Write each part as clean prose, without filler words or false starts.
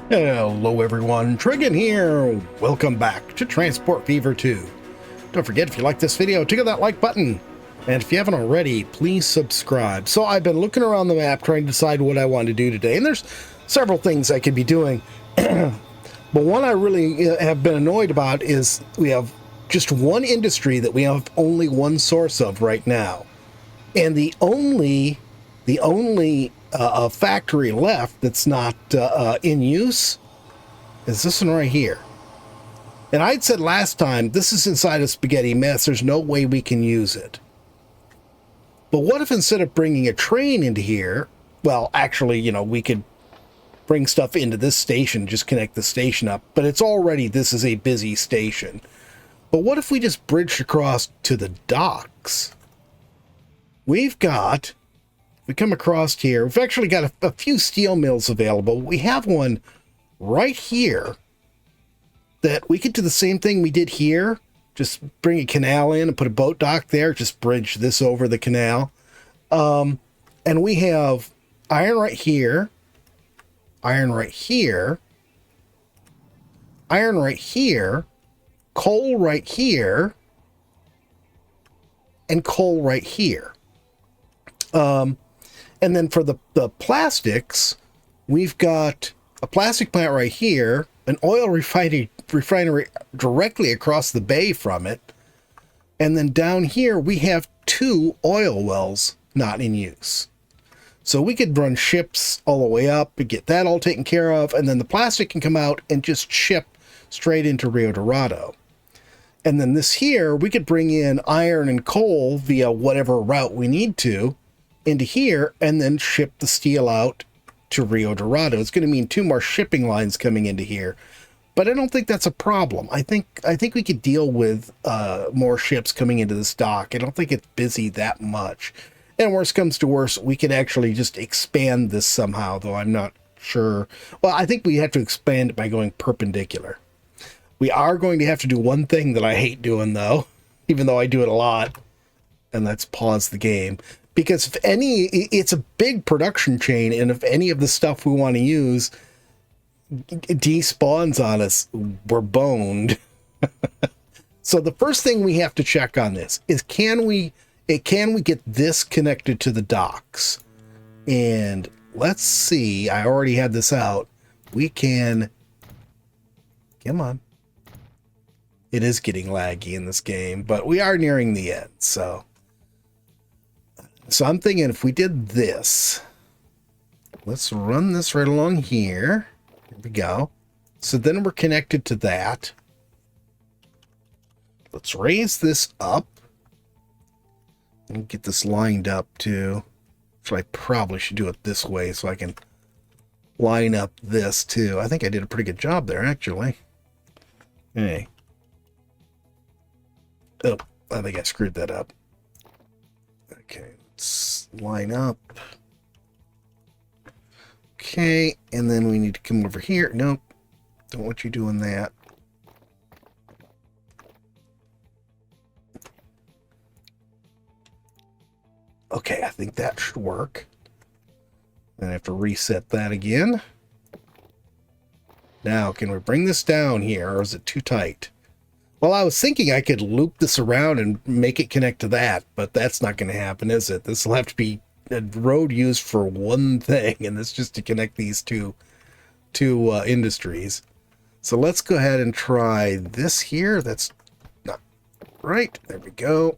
Hello everyone, Trigan here. Welcome back to Transport Fever 2. Don't forget, if you like this video, tickle that like button. And if you haven't already, please subscribe. So I've been looking around the map trying to decide what I want to do today. And there's several things I could be doing. But one I really have been annoyed about is we have just one industry that we have only one source of right now. And the only factory left that's not in use is this one right here. And I'd said last time, this is inside a spaghetti mess. There's no way we can use it. But what if instead of bringing a train into here, well, actually, you know, we could bring stuff into this station, just connect the station up. But it's already, this is a busy station. But what if we just bridged across to the docks? We come across here. We've actually got a few steel mills available. We have one right here that we could do the same thing we did here. Just bring a canal in and put a boat dock there. Just bridge this over the canal. And we have iron right here. Iron right here. Iron right here. Coal right here. And coal right here. And then for the plastics, we've got a plastic plant right here, an oil refinery directly across the bay from it. And then down here, we have 2 oil wells not in use. So we could run ships all the way up and get that all taken care of. And then the plastic can come out and just ship straight into Rio Dorado. And then this here, we could bring in iron and coal via whatever route we need to into here and then ship the steel out to Rio Dorado. It's going to mean 2 more shipping lines coming into here, but I don't think that's a problem. I think we could deal with more ships coming into this dock. I don't think it's busy that much. And worst comes to worst, we could actually just expand this somehow, though I'm not sure. Well, I think we have to expand it by going perpendicular. We are going to have to do one thing that I hate doing, though, even though I do it a lot, and that's pause the game. Because if any, it's a big production chain, and if any of the stuff we want to use despawns on us, we're boned. So the first thing we have to check on this is can we get this connected to the docks? And let's see, I already had this out. We can, come on. It is getting laggy in this game, but we are nearing the end, so I'm thinking if we did this, let's run this right along here. Here we go. So then we're connected to that. Let's raise this up and get this lined up too. So I probably should do it this way so I can line up this too. I think I did a pretty good job there, actually. Hey. Oh, I think I screwed that up. Okay. Let's line up. Okay, and then we need to come over here. Nope, don't want you doing that. Okay, I think that should work. Then I have to reset that again. Now, can we bring this down here, or is it too tight? Well, I was thinking I could loop this around and make it connect to that, but that's not going to happen, is it? This will have to be a road used for one thing, and it's just to connect these two industries. So let's go ahead and try this here. That's not right. There we go.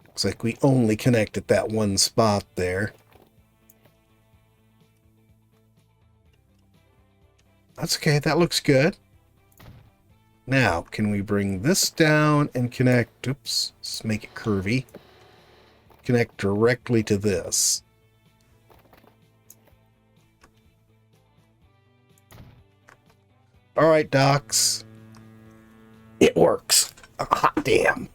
Looks like we only connect at that one spot there. That's okay. That looks good. Now, can we bring this down and connect, oops, let's make it curvy, connect directly to this. All right, docks. It works. Hot damn.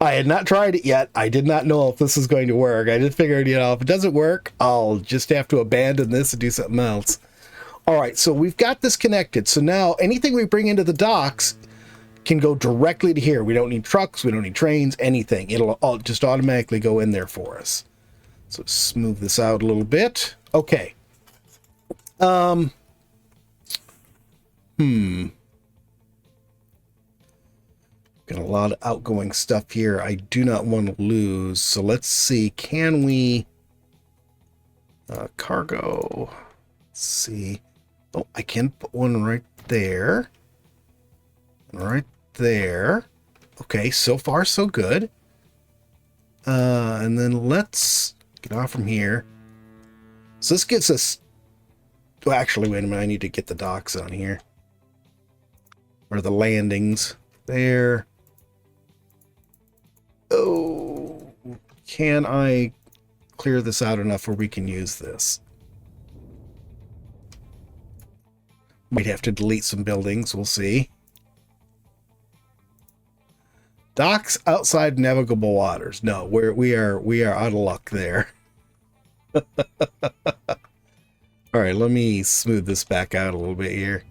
I had not tried it yet. I did not know if this was going to work. I just figured, you know, if it doesn't work, I'll just have to abandon this and do something else. All right, so we've got this connected. So now anything we bring into the docks can go directly to here. We don't need trucks, we don't need trains, anything. It'll all just automatically go in there for us. So smooth this out a little bit. Okay. Got a lot of outgoing stuff here I do not want to lose. So let's see. Can we... cargo. Let's see. Oh, I can put one right there. Right there. Okay, so far so good. And then let's get off from here. So this gets us... Well, actually, wait a minute. I need to get the docks on here. Or the landings. There. Oh, can I clear this out enough where we can use this? Might have to delete some buildings. We'll see. Docks outside navigable waters. No, we are out of luck there. All right, let me smooth this back out a little bit here.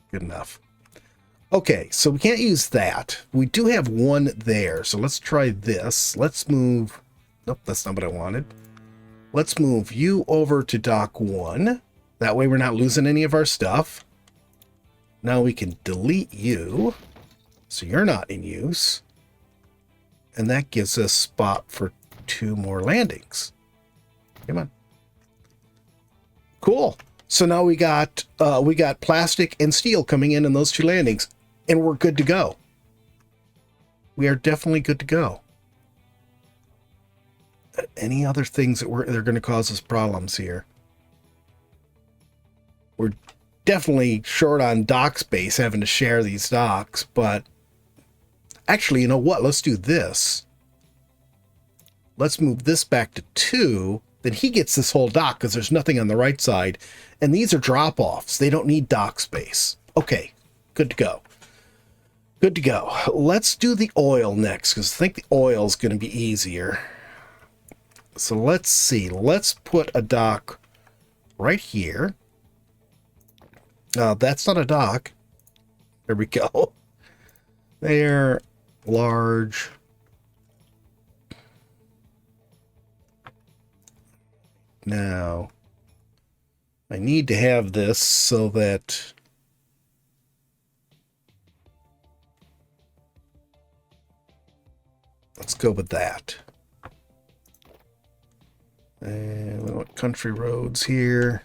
Good enough. Okay, so we can't use that. We do have one there, so let's try this. Let's move... Nope, that's not what I wanted. Let's move you over to dock 1. That way we're not losing any of our stuff. Now we can delete you, so you're not in use. And that gives us spot for 2 more landings. Come on. Cool. So now we got plastic and steel coming in those 2 landings. And we're good to go. We are definitely good to go. Any other things that they're going to cause us problems here? We're definitely short on dock space, having to share these docks, but actually, you know what? Let's do this. Let's move this back to 2. Then he gets this whole dock because there's nothing on the right side. And these are drop-offs. They don't need dock space. Okay, good to go. Good to go. Let's do the oil next, because I think the oil is going to be easier. So let's see. Let's put a dock right here. That's not a dock. There we go. They're large. Now, I need to have this so that... Let's go with that. And we want country roads here.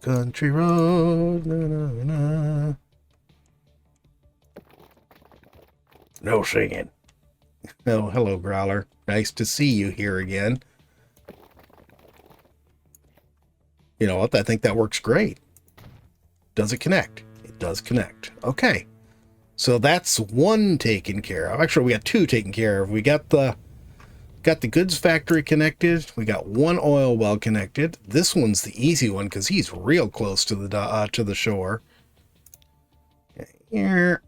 Country road. Na, na, na. No singing. Oh, hello, Growler. Nice to see you here again. You know what? I think that works great. Does it connect? It does connect. Okay. So that's 1 taken care of. Actually, we got 2 taken care of. We got the goods factory connected. We got 1 oil well connected. This one's the easy one because he's real close to the shore. Here.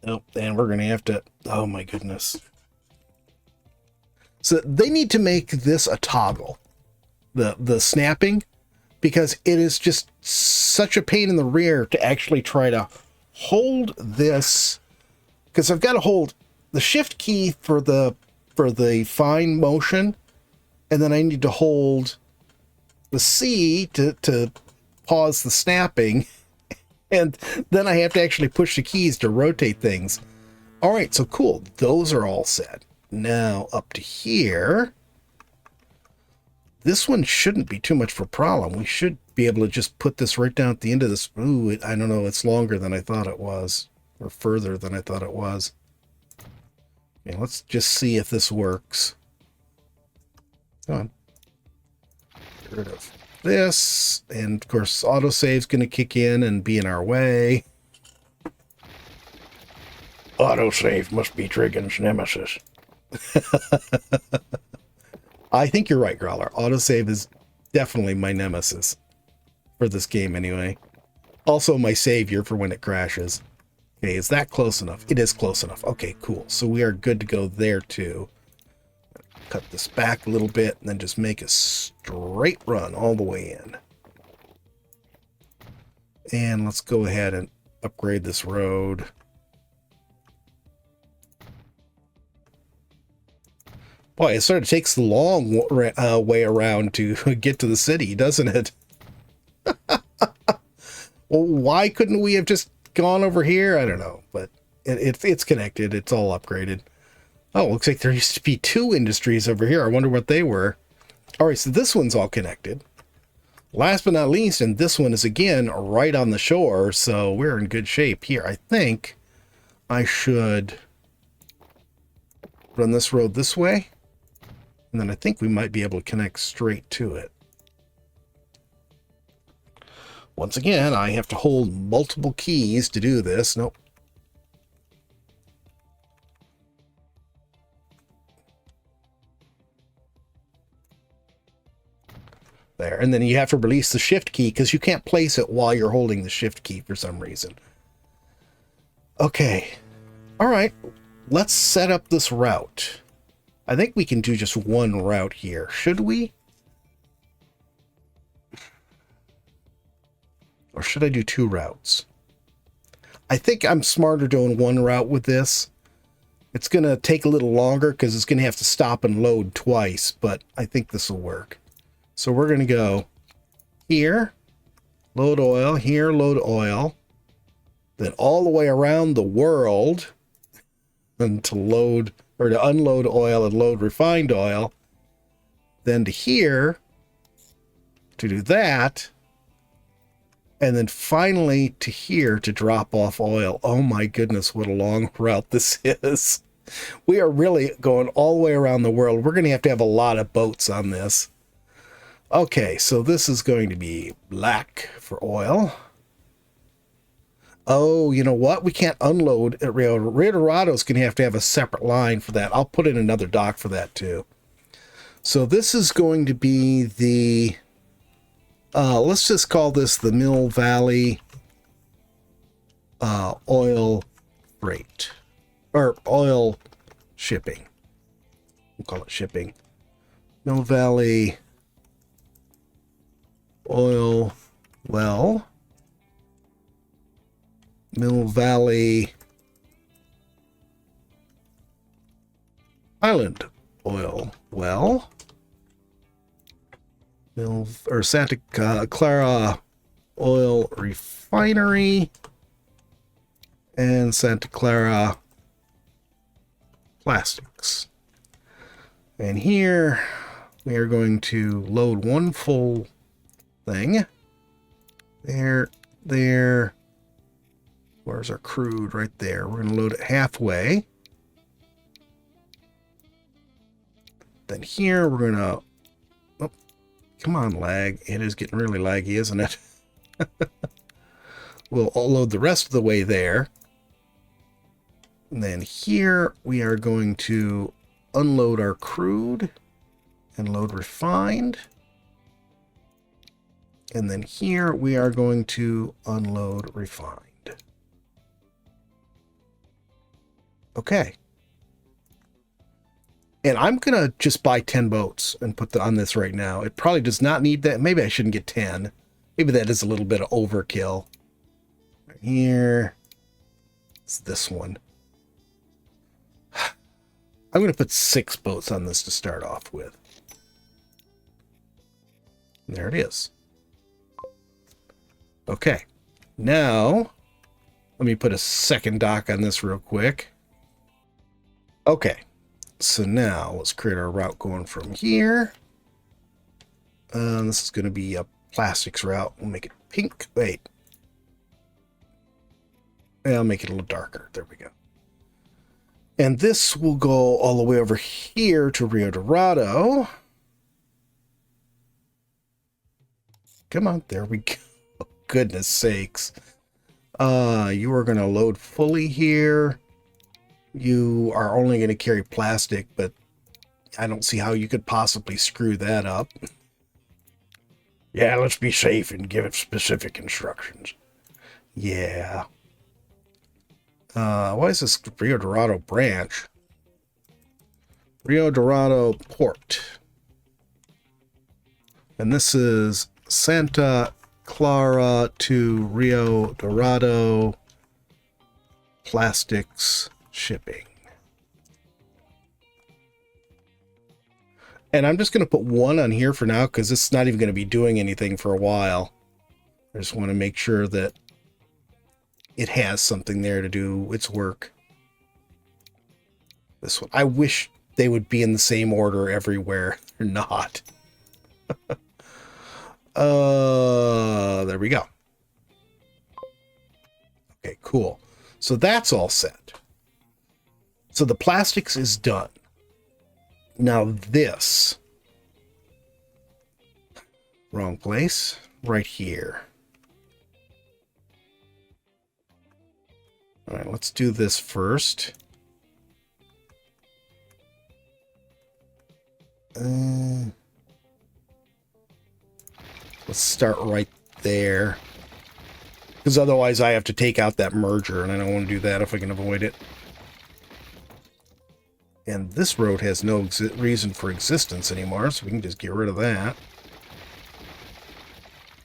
Oh, and we're gonna have to. Oh my goodness. So they need to make this a toggle, the snapping, because it is just such a pain in the rear to actually try to hold this, because I've got to hold the shift key for the fine motion, and then I need to hold the C to pause the snapping, and then I have to actually push the keys to rotate things. All right, so cool. Those are all set. Now up to here. This one shouldn't be too much of a problem. We should be able to just put this right down at the end of this. Ooh, I don't know. It's longer than I thought it was, or further than I thought it was. Okay, let's just see if this works. Come on. Get rid of this. And of course, autosave's going to kick in and be in our way. Autosave must be Trigan's nemesis. I think you're right, Growler. Autosave is definitely my nemesis. For this game, anyway. Also my savior for when it crashes. Okay, is that close enough? It is close enough. Okay, cool. So we are good to go there, too. Cut this back a little bit, and then just make a straight run all the way in. And let's go ahead and upgrade this road. Boy, it sort of takes the long way around to get to the city, doesn't it? Well, why couldn't we have just gone over here? I don't know, but it's connected. It's all upgraded. Oh, looks like there used to be two industries over here. I wonder what they were. All right, so this one's all connected. Last but not least, and this one is again right on the shore, so we're in good shape here. I think I should run this road this way, and then I think we might be able to connect straight to it. Once again, I have to hold multiple keys to do this. Nope. There, and then you have to release the shift key because you can't place it while you're holding the shift key for some reason. Okay. All right. Let's set up this route. I think we can do just one route here. Should we? Or should I do two routes? I think I'm smarter doing one route with this. It's going to take a little longer because it's going to have to stop and load twice, but I think this will work. So we're going to go here, load oil, here, load oil, then all the way around the world and to load or to unload oil and load refined oil, then to here to do that, and then finally to here to drop off oil. Oh my goodness, what a long route this is. We are really going all the way around the world. We're going to have a lot of boats on this. Okay, so this is going to be black for oil. Oh, you know what? We can't unload at Rio. Rio Dorado's going to have a separate line for that. I'll put in another dock for that too. So this is going to be the, let's just call this the Mill Valley oil freight. Or oil shipping. We'll call it shipping. Mill Valley oil well. Mill Valley Island oil well. Santa Clara oil refinery and Santa Clara plastics. And here we are going to load one full thing. There. Where's our crude? Right there. We're going to load it halfway. Then here we're going to... Oh, come on, lag. It is getting really laggy, isn't it? We'll load the rest of the way there. And then here we are going to unload our crude and load refined. And then here we are going to unload refined. Okay. And I'm going to just buy 10 boats and put on this right now. It probably does not need that. Maybe I shouldn't get 10. Maybe that is a little bit of overkill. Right here. It's this one. I'm going to put 6 boats on this to start off with. And there it is. Okay. Now, let me put a second dock on this real quick. Okay. So now let's create our route going from here. This is going to be a plastics route. We'll make it pink. Wait. I'll make it a little darker. There we go. And this will go all the way over here to Rio Dorado. Come on. There we go. Goodness sakes. You are going to load fully here. You are only going to carry plastic, but I don't see how you could possibly screw that up. Yeah, let's be safe and give it specific instructions. Yeah. Why is this Rio Dorado branch? Rio Dorado Port. And this is Santa Clara to Rio Dorado plastics shipping. And I'm just going to put one on here for now because it's not even going to be doing anything for a while. I just want to make sure that it has something there to do its work. This one. I wish they would be in the same order everywhere. They're not. There we go. Okay, cool. So that's all set. So the plastics is done. Now this. Wrong place. Right here. All right, let's do this first. Let's start right there. Because otherwise I have to take out that merger, and I don't want to do that if I can avoid it. And this road has no reason for existence anymore, so we can just get rid of that.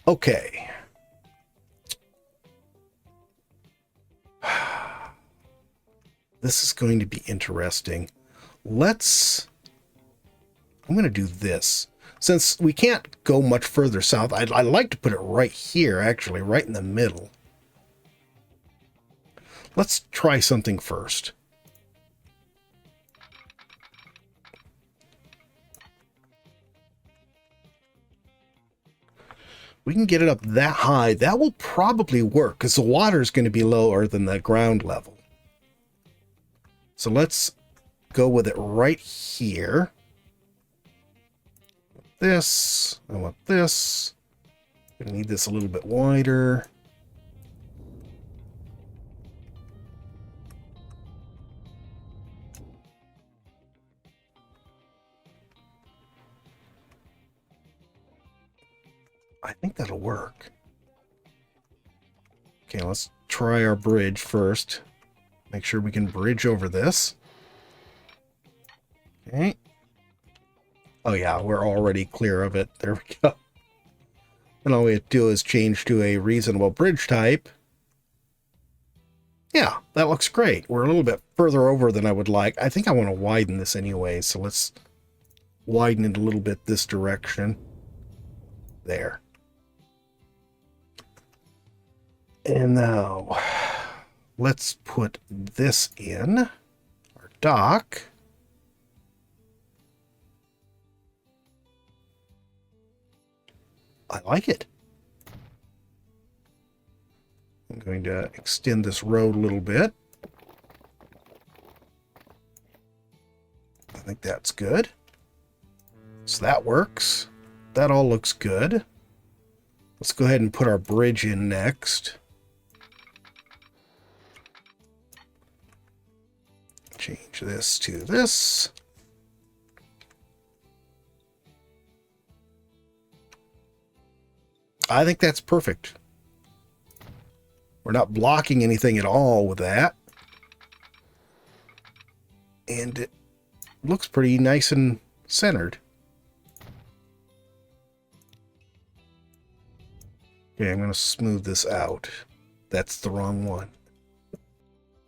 Okay. This is going to be interesting. I'm going to do this. Since we can't go much further south, I'd like to put it right here, actually, right in the middle. Let's try something first. We can get it up that high. That will probably work because the water is going to be lower than the ground level. So let's go with it right here. This. I want this. I'm going to need this a little bit wider. I think that'll work. Okay, let's try our bridge first. Make sure we can bridge over this. Okay. Oh yeah, we're already clear of it. There we go. And all we have to do is change to a reasonable bridge type. Yeah, that looks great. We're a little bit further over than I would like. I think I want to widen this anyway, so let's widen it a little bit this direction. There. And now, let's put this in our dock. I like it. I'm going to extend this road a little bit. I think that's good. So that works. That all looks good. Let's go ahead and put our bridge in next. Change this to this. I think that's perfect. We're not blocking anything at all with that. And it looks pretty nice and centered. Okay, I'm going to smooth this out. That's the wrong one.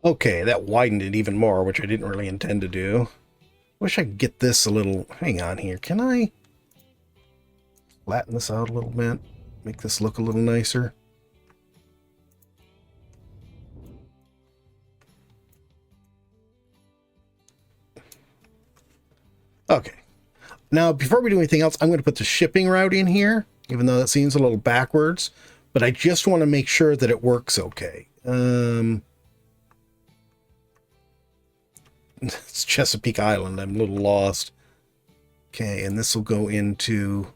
Okay, that widened it even more, which I didn't really intend to do. Wish I could get this a little... Hang on here. Can I flatten this out a little bit? Make this look a little nicer. Okay. Now, before we do anything else, I'm going to put the shipping route in here, even though that seems a little backwards. But I just want to make sure that it works okay. It's Chesapeake Island. I'm a little lost. Okay, and this will go into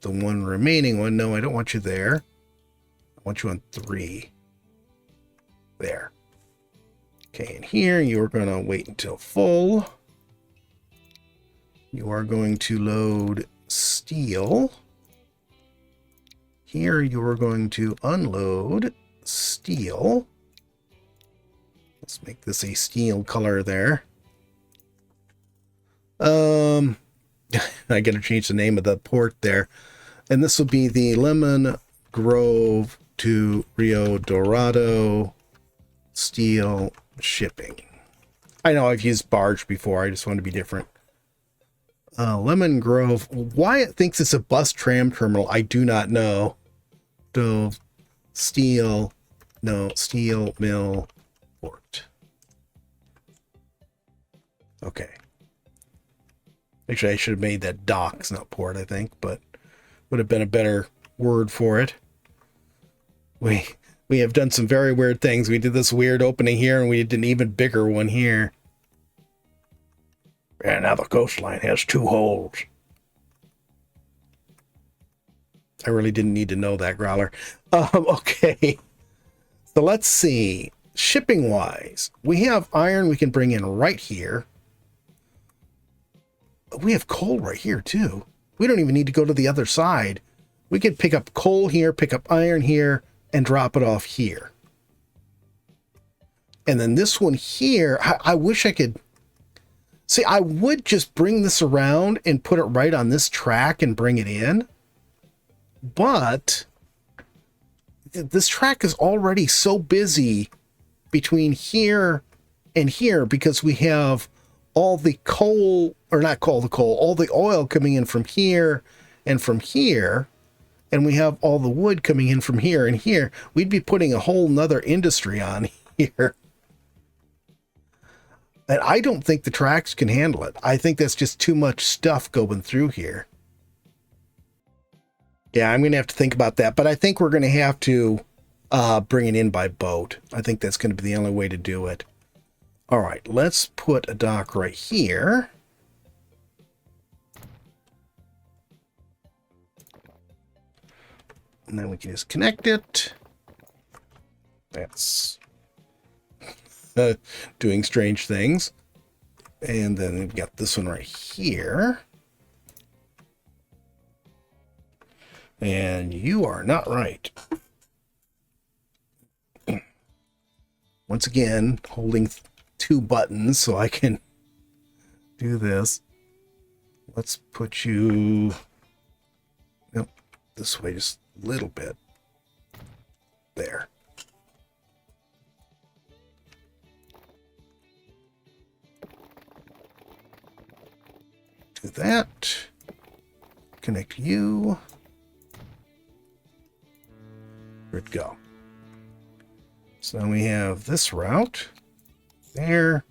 the one remaining one. No, I don't want you there. I want you on 3. There. Okay, and here you're going to wait until full. You are going to load steel. Here you are going to unload steel. Let's make this a steel color there. I gotta change the name of the port there. And this will be the Lemon Grove to Rio Dorado steel shipping. I know I've used barge before. I just want to be different. Lemon Grove. Why it thinks it's a bus tram terminal, I do not know. Dove, steel, no, steel mill port. Okay. Actually, I should have made that docks, not port, I think, but would have been a better word for it. We have done some very weird things. We did this weird opening here, and we did an even bigger one here. And now the coastline has 2 holes. I really didn't need to know that, Growler. Okay. So let's see. Shipping-wise, we have iron we can bring in right here. We have coal right here, too. We don't even need to go to the other side. We could pick up coal here, pick up iron here, and drop it off here. And then this one here, I wish I could... See, I would just bring this around and put it right on this track and bring it in. But this track is already so busy between here and here because we have all the coal, or not coal, all the oil coming in from here and from here. And we have all the wood coming in from here and here. We'd be putting a whole nother industry on here. And I don't think the tracks can handle it. I think that's just too much stuff going through here. Yeah, I'm going to have to think about that. But I think we're going to have to bring it in by boat. I think that's going to be the only way to do it. All right, let's put a dock right here. And then we can just connect it. That's doing strange things. And then we've got this one right here. And you are not right. Once again, holding 2 buttons so I can do this. Let's put you... Nope, this way just a little bit. There. Do that. Connect you. Where'd it go? So now we have this route. There.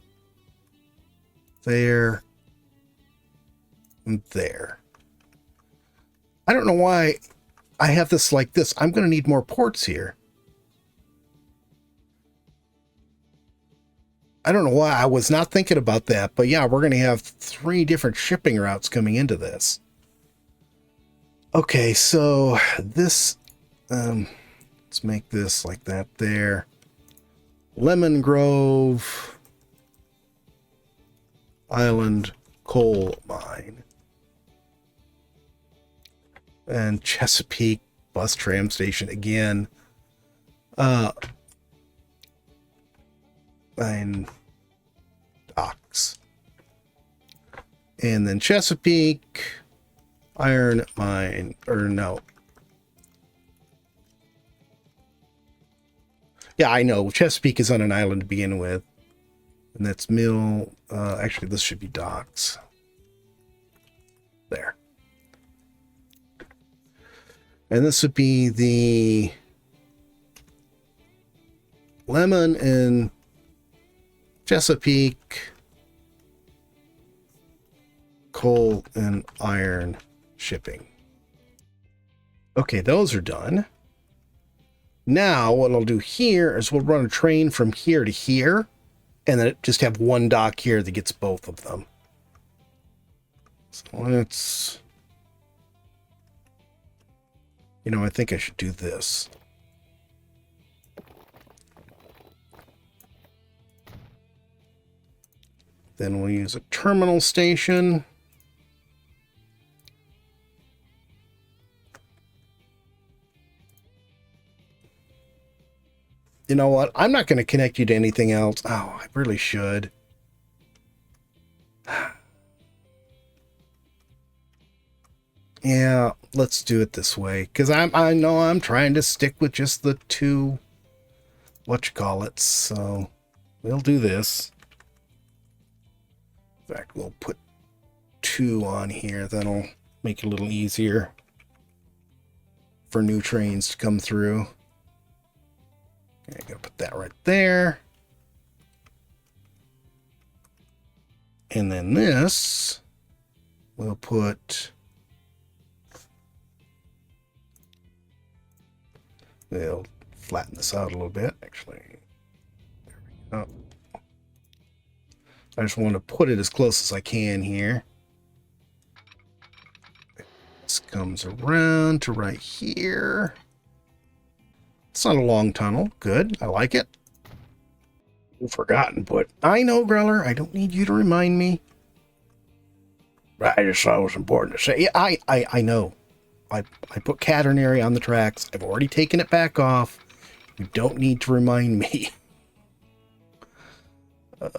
There. And there. I don't know why I have this like this. I'm going to need more ports here. I don't know why I was not thinking about that, but yeah, we're going to have 3 different shipping routes coming into this. Okay, so this, let's make this like that there. Lemon Grove Island Coal Mine. And Chesapeake Bus Tram Station again. And docks. And then Chesapeake Iron Mine, or no. Yeah, I know. Chesapeake is on an island to begin with. And that's mill. Actually, this should be docks. There. And this would be the Lemon and Chesapeake coal and iron shipping. Okay, those are done. Now, what I'll do here is we'll run a train from here to here, and then just have one dock here that gets both of them. So let's... You know, I think I should do this. Then we'll use a terminal station. You know what? I'm not going to connect you to anything else. Oh, I really should. Yeah, let's do it this way. Because I know I'm trying to stick with just the 2, whatchamacallits. So we'll do this. In fact, we'll put 2 2 on here. That'll make it a little easier for new trains to come through. Okay, I gotta put that right there. And then this, we'll put, we'll flatten this out a little bit, actually. There we go. I just want to put it as close as I can here. This comes around to right here. It's not a long tunnel. Good. I like it. Forgotten, but I know, Greller. I don't need you to remind me. I just thought it was important to say. Yeah, I know. I put catenary on the tracks. I've already taken it back off. You don't need to remind me.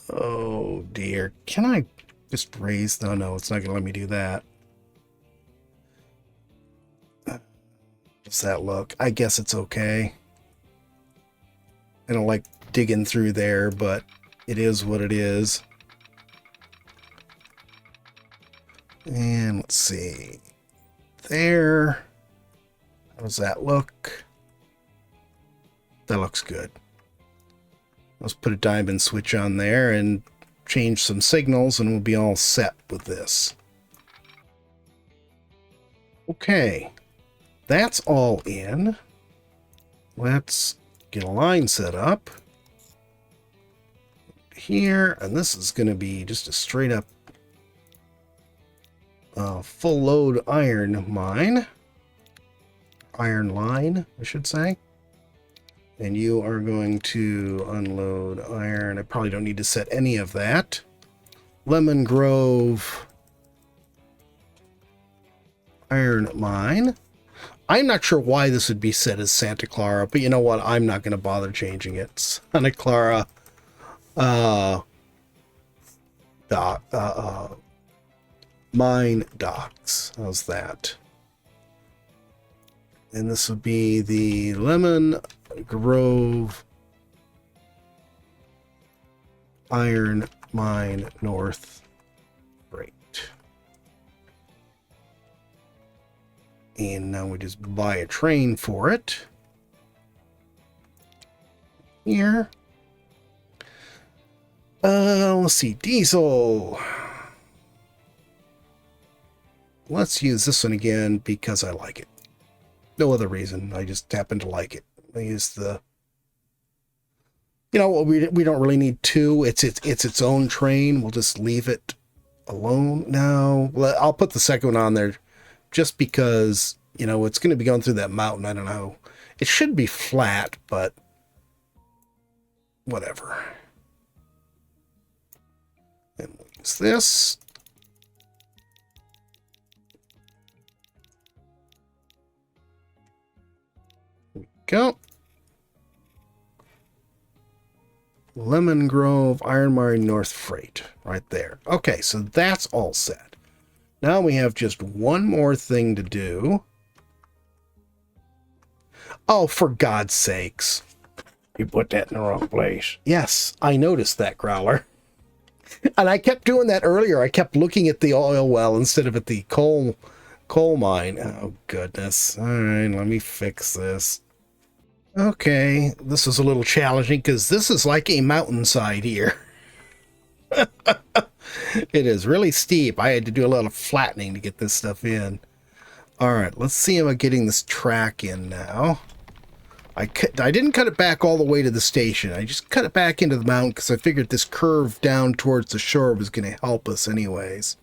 Oh, dear. Can I just raise? No, no, it's not going to let me do that. Does that look? I guess it's okay. I don't like digging through there, but it is what it is. And let's see. There. How does that look? That looks good. Let's put a diamond switch on there and change some signals, and we'll be all set with this. Okay. That's all in. Let's get a line set up here, and this is going to be just a straight up full load iron line, I should say. And you are going to unload iron. I probably don't need to set any of that. Lemon Grove iron mine. I'm not sure why this would be set as Santa Clara, but you know what? I'm not going to bother changing it. Santa Clara mine docks. How's that? And this would be the Lemon Grove Iron Mine North Freight. And now we just buy a train for it. Here. Let's see, diesel. Let's use this one again because I like it. No other reason. I just happen to like it. I use the, you know, we don't really need 2. It's its own train. We'll just leave it alone. No, I'll put the second one on there just because, you know, it's going to be going through that mountain. I don't know. It should be flat, but whatever. And we'll use this. Go. Lemon Grove Iron Mine North Freight right there. Okay, so that's all set. Now we have just one more thing to do. Oh, for God's sakes. You put that in the wrong place. Yes, I noticed that, Growler. And I kept doing that earlier. I kept looking at the oil well instead of at the coal mine. Oh, goodness. All right, let me fix this. Okay, this is a little challenging because this is like a mountainside here. It is really steep. I had to do a lot of flattening to get this stuff in. All right, let's see about getting this track in now. I didn't cut it back all the way to the station. I just cut it back into the mountain because I figured this curve down towards the shore was going to help us anyways.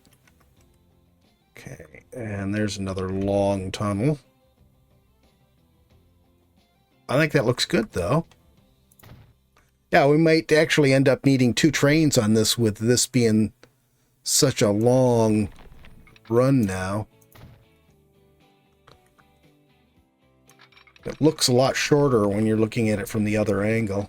Okay, and there's another long tunnel. I think that looks good, though. Yeah, we might actually end up needing 2 trains on this, with this being such a long run now. It looks a lot shorter when you're looking at it from the other angle.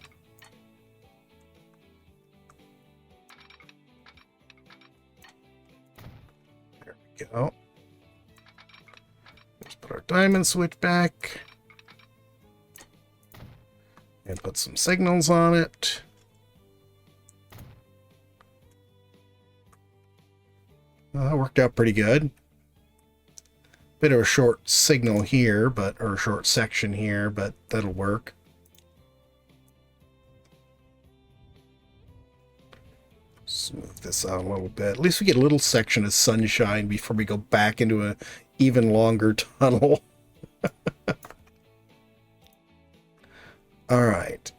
There we go. Let's put our diamond switch back. And put some signals on it. That worked out pretty good. Bit of a short signal here, or a short section here, but that'll work. Smooth this out a little bit. At least we get a little section of sunshine before we go back into an even longer tunnel. All right.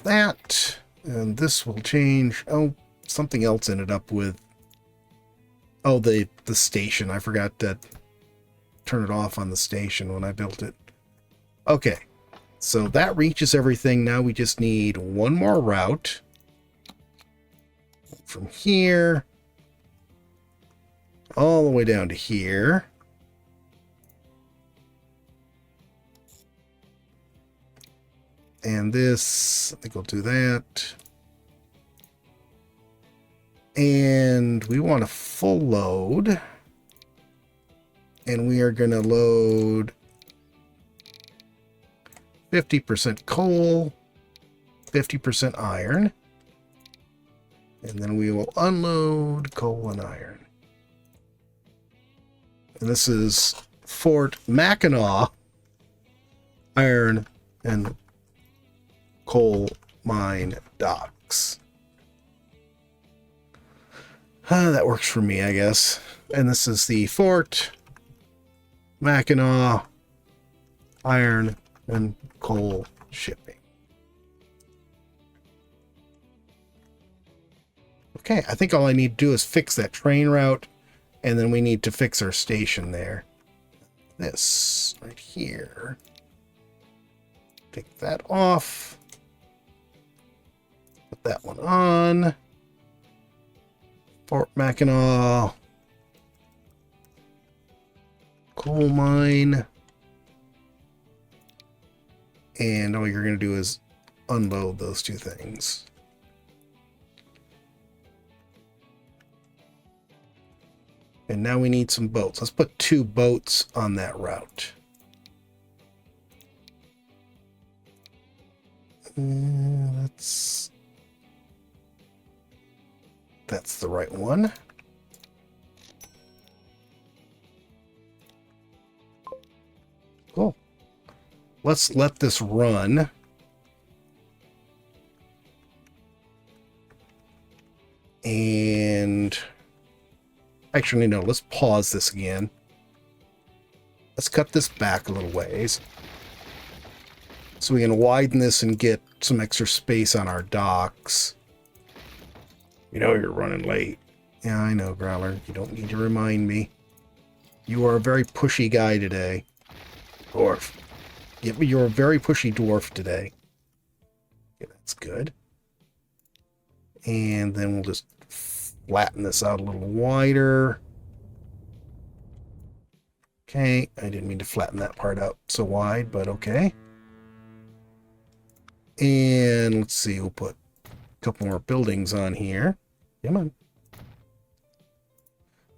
That, and this will change. Oh, something else ended up with. Oh, the station. I forgot to turn it off on the station when I built it. Okay. So that reaches everything. Now we just need one more route. From here all the way down to here. And this, I think we'll do that. And we want a full load. And we are going to load 50% coal, 50% iron. And then we will unload coal and iron. And this is Fort Mackinac Iron and Coal Mine Docks. That works for me, I guess. And this is the Fort Mackinac Iron and Coal Shipping. Okay, I think all I need to do is fix that train route, and then we need to fix our station there. This right here. Take that off. Put that one on. Fort Mackinac. Coal mine. And all you're going to do is unload those two things. And now we need some boats. Let's put 2 boats on that route. That's the right one. Cool. Let's let this run. And actually, no, let's pause this again. Let's cut this back a little ways, so we can widen this and get some extra space on our docks. You know you're running late. Yeah, I know, Growler. You don't need to remind me. You are a very pushy guy today. Dwarf. You're a very pushy dwarf today. Okay, that's good. And then we'll just flatten this out a little wider. Okay, I didn't mean to flatten that part out so wide, but okay. And let's see, we'll put a couple more buildings on here. Come on.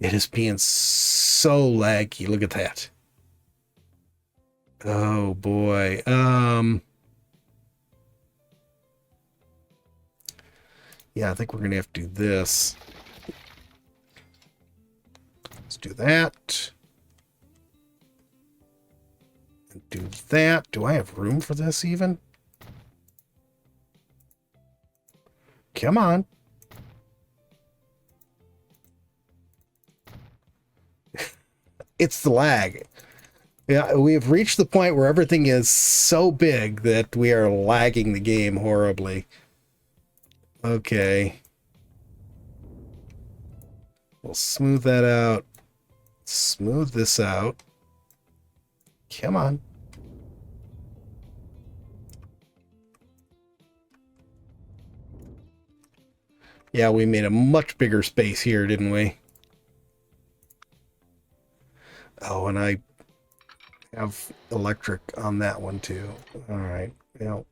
It is being so laggy. Look at that. Oh boy. Yeah, I think we're gonna have to do this. Let's do that. And do that. Do I have room for this even? Come on. It's the lag. Yeah, we have reached the point where everything is so big that we are lagging the game horribly. Okay. We'll smooth that out. Smooth this out. Come on. Yeah, we made a much bigger space here, didn't we? Oh, and I have electric on that one too. All right. Yeah.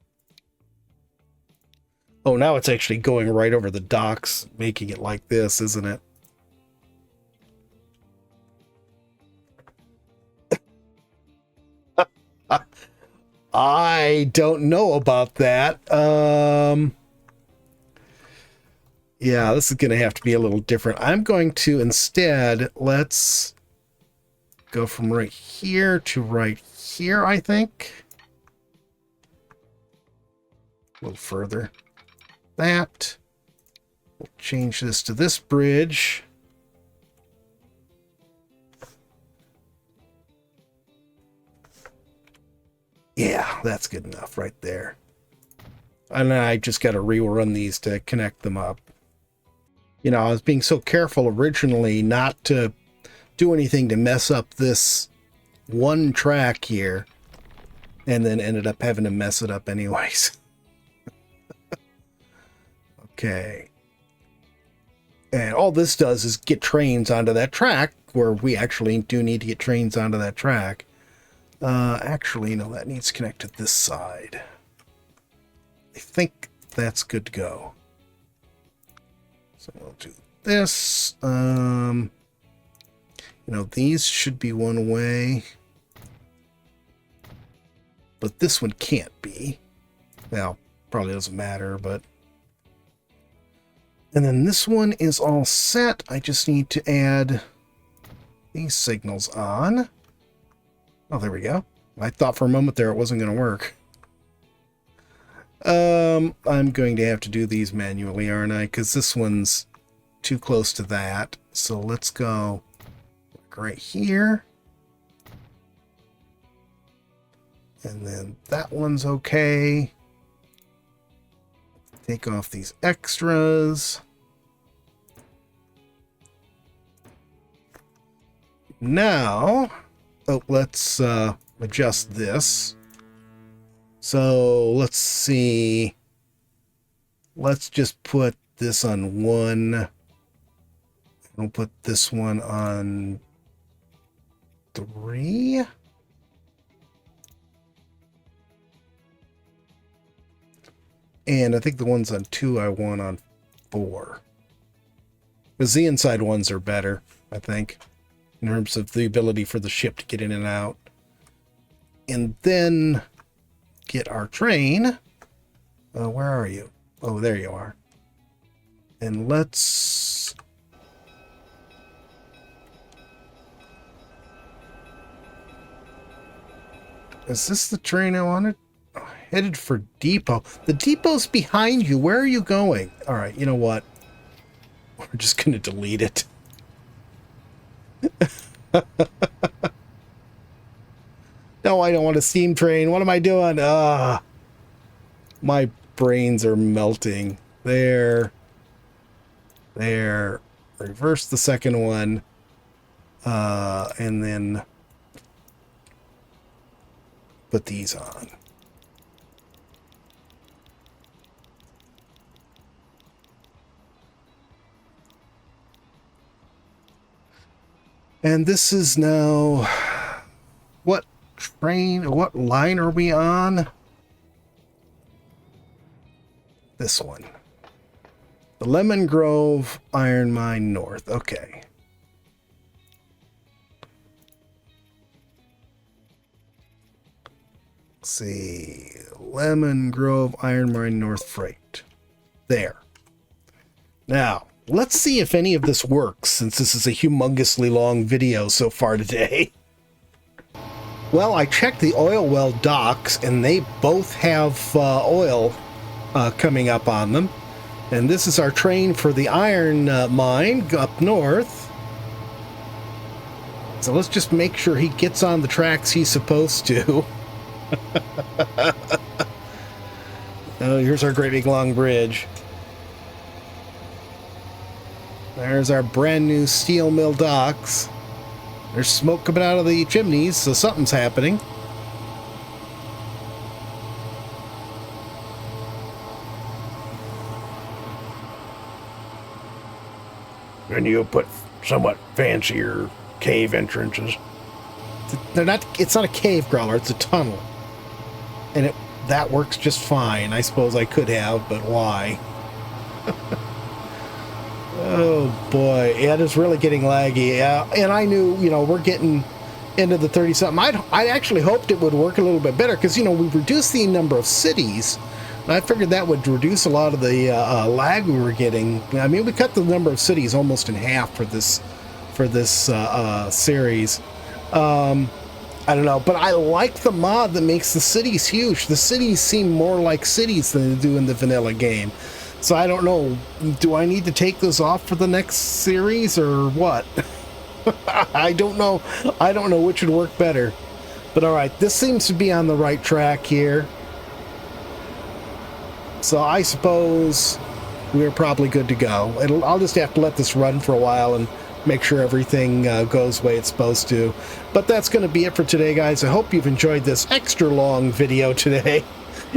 Oh, now it's actually going right over the docks, making it like this, isn't it? I don't know about that. Yeah, this is going to have to be a little different. I'm going to instead, let's go from right here to right here, I think. A little further. That. We'll change this to this bridge. Yeah, that's good enough right there. And I just got to rerun these to connect them up. You know, I was being so careful originally not to do anything to mess up this one track here, and then ended up having to mess it up anyways. Okay. And all this does is get trains onto that track, where we actually do need to get trains onto that track. Actually, no, that needs to connect to this side. I think that's good to go. So we'll do this. You know, these should be one way. But this one can't be. Well, probably doesn't matter, but... And then this one is all set. I just need to add these signals on. Oh, there we go. I thought for a moment there it wasn't going to work. I'm going to have to do these manually, aren't I? Because this one's too close to that. So let's go right here. And then that one's okay. Take off these extras. Now, let's adjust this. So let's see. Let's just put this on 1. We'll put this one on 3. And I think the ones on 2 I want on 4. Because the inside ones are better, I think, in terms of the ability for the ship to get in and out. And then get our train. Where are you? Oh, there you are. And let's... Is this the train I wanted? Headed for depot. The depot's behind you. Where are you going? All right, you know what? We're just going to delete it. No, I don't want a steam train. What am I doing? My brains are melting. There. There. Reverse the second one. And then put these on. And this is now, what train, what line are we on? This one. The Lemon Grove Iron Mine North. Okay. Let's see. Lemon Grove Iron Mine North Freight. There. Now, let's see if any of this works, since this is a humongously long video so far today. Well, I checked the oil well docks, and they both have oil coming up on them. And this is our train for the iron mine up north. So let's just make sure he gets on the tracks he's supposed to. Oh, here's our great big long bridge. There's our brand new steel mill docks. There's smoke coming out of the chimneys, so something's happening. And you put somewhat fancier cave entrances. They're not. It's not a cave crawler. It's a tunnel, and that works just fine. I suppose I could have, but why? Oh boy, yeah, it is really getting laggy. Yeah, and I knew, you know, we're getting into the 30-something. I actually hoped it would work a little bit better because, you know, we've reduced the number of cities, I figured that would reduce a lot of the lag we were getting. I mean, we cut the number of cities almost in half for this series. I don't know, but I like the mod that makes the cities huge. The cities seem more like cities than they do in the vanilla game. So I don't know, do I need to take those off for the next series or what? I don't know. I don't know which would work better. But all right, this seems to be on the right track here. So I suppose we're probably good to go. I'll just have to let this run for a while and make sure everything goes the way it's supposed to. But that's going to be it for today, guys. I hope you've enjoyed this extra long video today.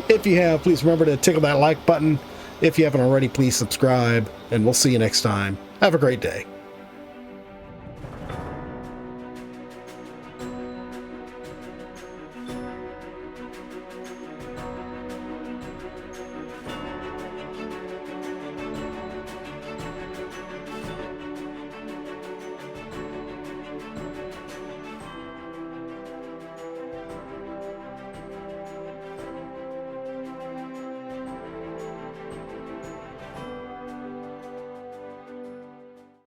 If you have, please remember to tickle that like button. If you haven't already, please subscribe, and we'll see you next time. Have a great day.